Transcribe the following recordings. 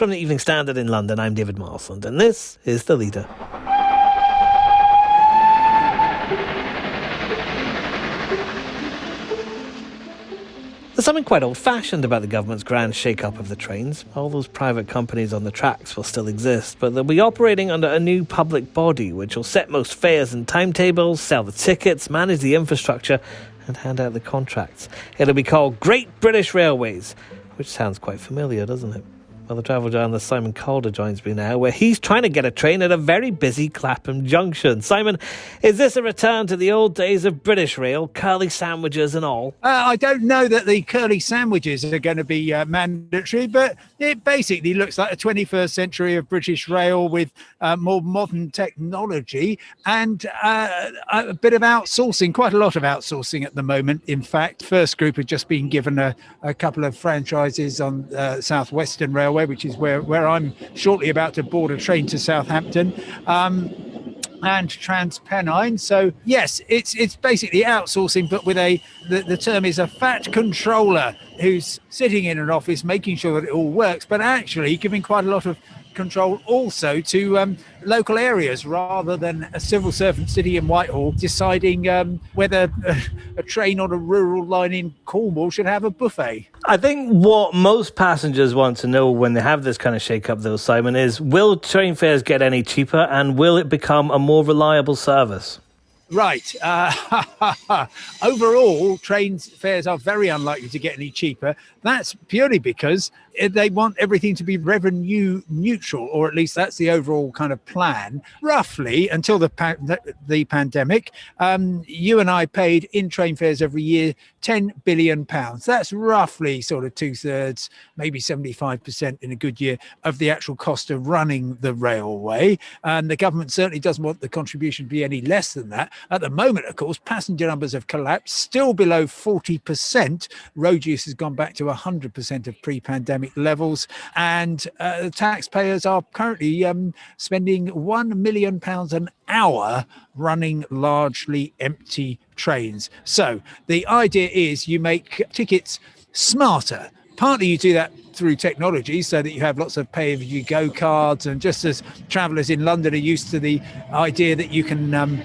From the Evening Standard in London, I'm David Marsland, and this is The Leader. There's something quite old-fashioned about the government's grand shake-up of the trains. All those private companies on the tracks will still exist, but they'll be operating under a new public body which will set most fares and timetables, sell the tickets, manage the infrastructure and hand out the contracts. It'll be called Great British Railways, which sounds quite familiar, doesn't it? Well, the travel journalist Simon Calder joins me now, where he's trying to get a train at a very busy Clapham Junction. Simon, is this a return to the old days of British Rail, curly sandwiches and all? I don't know that the curly sandwiches are going to be mandatory, but it basically looks like a 21st century of British Rail with more modern technology and a bit of outsourcing, quite a lot of outsourcing at the moment. In fact, First Group had just been given a couple of franchises on South Western Railway, which is where I'm shortly about to board a train to Southampton, and TransPennine. So yes, it's basically outsourcing, but with the term is a fat controller who's sitting in an office making sure that it all works, but actually giving quite a lot of control also to local areas, rather than a civil servant sitting in Whitehall deciding whether a train on a rural line in Cornwall should have a buffet. I think what most passengers want to know when they have this kind of shake-up, though, Simon, is will train fares get any cheaper and will it become a more reliable service? Right. Overall, train fares are very unlikely to get any cheaper. That's purely because they want everything to be revenue neutral, or at least that's the overall kind of plan. Roughly, until the pandemic, you and I paid in train fares every year £10 billion. That's roughly sort of 2/3, maybe 75% in a good year of the actual cost of running the railway. And the government certainly doesn't want the contribution to be any less than that. At the moment, of course, passenger numbers have collapsed, still below 40%. Road use has gone back to 100% of pre-pandemic levels. And the taxpayers are currently spending £1 million an hour running largely empty trains. So the idea is you make tickets smarter. Partly you do that through technology so that you have lots of pay-as-you-go cards, and just as travellers in London are used to the idea that you can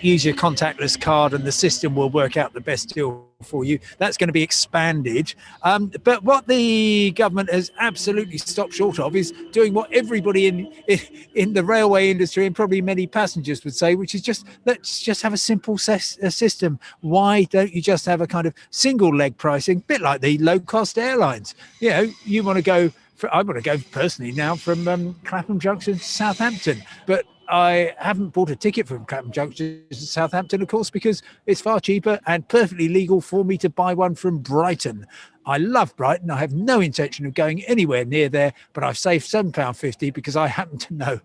use your contactless card and the system will work out the best deal for you, that's going to be expanded. But what the government has absolutely stopped short of is doing what everybody in the railway industry and probably many passengers would say, which is let's just have a simple system. Why don't you just have a kind of single leg pricing, bit like the low cost airlines? You know, I want to go personally now from Clapham Junction to Southampton, but I haven't bought a ticket from Clapham Junction to Southampton, of course, because it's far cheaper and perfectly legal for me to buy one from Brighton. I love Brighton. I have no intention of going anywhere near there, but I've saved £7.50 because I happen to know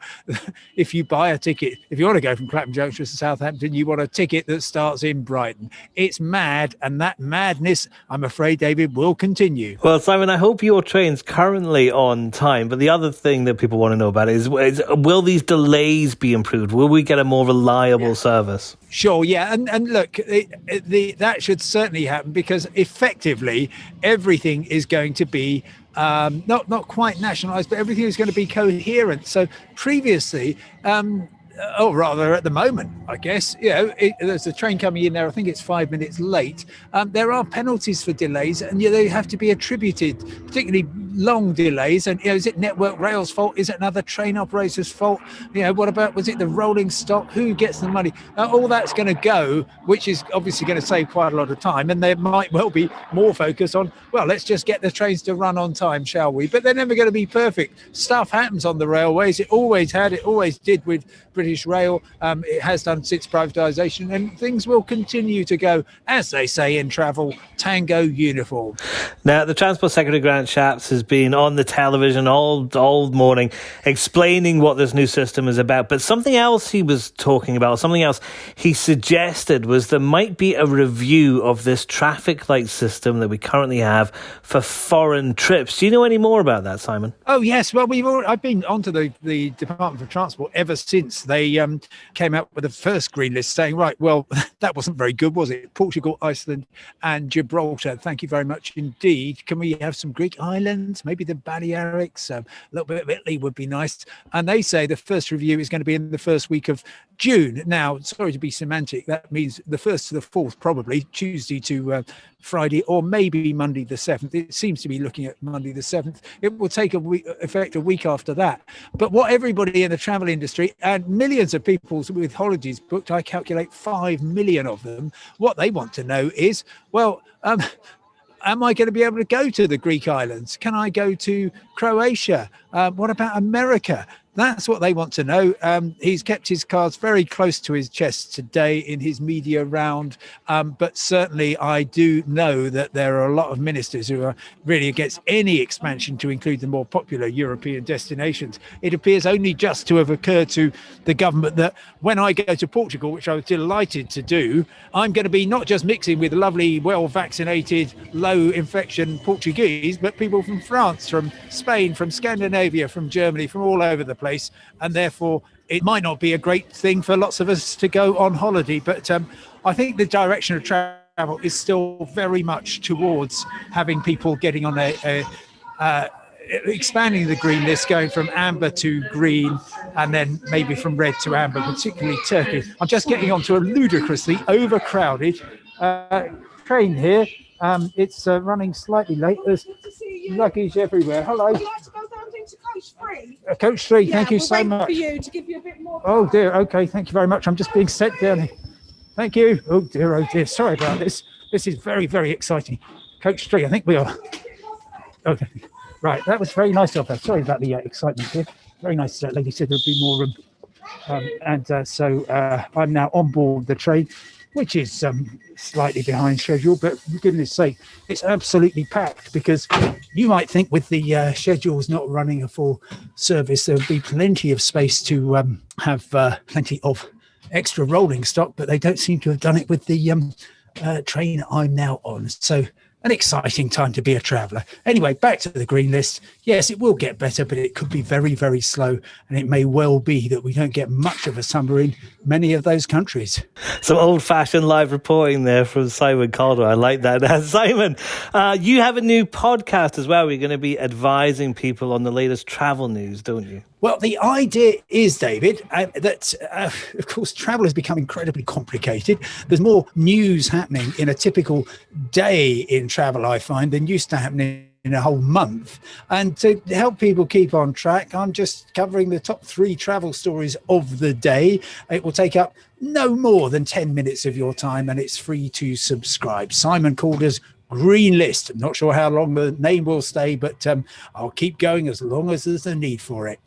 if you buy a ticket, if you want to go from Clapham Junction to Southampton, you want a ticket that starts in Brighton. It's mad, and that madness, I'm afraid, David, will continue. Well, Simon, I hope your train's currently on time, but the other thing that people want to know about is will these delays be improved? Will we get a more reliable service? Sure, yeah. And look, that should certainly happen, because effectively everything is going to be not quite nationalised, but everything is going to be coherent. So previously, or rather at the moment, I guess, there's a train coming in there, I think it's 5 minutes late. There are penalties for delays, and they have to be attributed, particularly long delays. And is it Network Rail's fault? Is it another train operator's fault? What about, was it the rolling stock? Who gets the money? All that's going to go, which is obviously going to save quite a lot of time. And there might well be more focus on, well, let's just get the trains to run on time, shall we? But they're never going to be perfect. Stuff happens on the railways. It always did with British Rail. It has done since privatisation, and things will continue to go, as they say in travel, tango uniform. Now, the Transport Secretary Grant Shapps has been on the television all morning explaining what this new system is about. But something else he was talking about, something else he suggested, was there might be a review of this traffic light system that we currently have for foreign trips. Do you know any more about that, Simon? Oh, yes. Well, I've been onto the Department for Transport ever since they came out with the first green list, saying, right, well, that wasn't very good, was it? Portugal, Iceland and Gibraltar. Thank you very much indeed. Can we have some Greek islands Islands, maybe the Balearics, a little bit of Italy would be nice. And they say the first review is going to be in the first week of June. Now, sorry to be semantic, that means the 1st to the 4th, probably Tuesday to Friday, or maybe Monday the 7th. It seems to be looking at Monday the 7th. It will take effect a week after that. But what everybody in the travel industry and millions of people with holidays booked, I calculate 5 million of them, what they want to know is, well, am I going to be able to go to the Greek islands? Can I go to Croatia? What about America? That's what they want to know. He's kept his cards very close to his chest today in his media round. But certainly I do know that there are a lot of ministers who are really against any expansion to include the more popular European destinations. It appears only just to have occurred to the government that when I go to Portugal, which I was delighted to do, I'm going to be not just mixing with lovely, well-vaccinated, low-infection Portuguese, but people from France, from Spain, from Scandinavia, from Germany, from all over the place, and therefore it might not be a great thing for lots of us to go on holiday. But I think the direction of travel is still very much towards having people getting on expanding the green list, going from amber to green, and then maybe from red to amber, particularly Turkey. I'm just getting onto a ludicrously overcrowded train here. It's running slightly late. There's luggage everywhere. Hello. Coach 3, thank you so much. For you to give you a bit more. Oh dear, okay, thank you very much. I'm just being set down here. Thank you. Oh dear, sorry about this. This is very, very exciting. Coach 3, I think we are. Okay, right, that was very nice of her. Sorry about the excitement here. Very nice. That lady said there'd be more room. So I'm now on board the train, which is slightly behind schedule, but for goodness sake, it's absolutely packed, because you might think with the schedules not running a full service, there would be plenty of space to have plenty of extra rolling stock, but they don't seem to have done it with the train I'm now on. So an exciting time to be a traveller. Anyway, back to the green list. Yes, it will get better, but it could be very, very slow. And it may well be that we don't get much of a summer in many of those countries. Some old-fashioned live reporting there from Simon Calder. I like that. Simon, you have a new podcast as well. You're going to be advising people on the latest travel news, don't you? Well, the idea is, David, that, of course, travel has become incredibly complicated. There's more news happening in a typical day in travel, I find, than used to happening in a whole month. And to help people keep on track, I'm just covering the top 3 travel stories of the day. It will take up no more than 10 minutes of your time, and it's free to subscribe. Simon Calder's Green List. I'm not sure how long the name will stay, but I'll keep going as long as there's a need for it.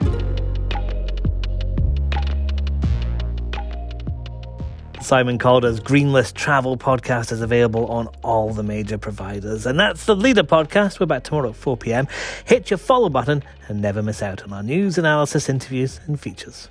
Simon Calder's Green List Travel Podcast is available on all the major providers. And that's the Leader Podcast. We're back tomorrow at 4 p.m. Hit your follow button and never miss out on our news, analysis, interviews and features.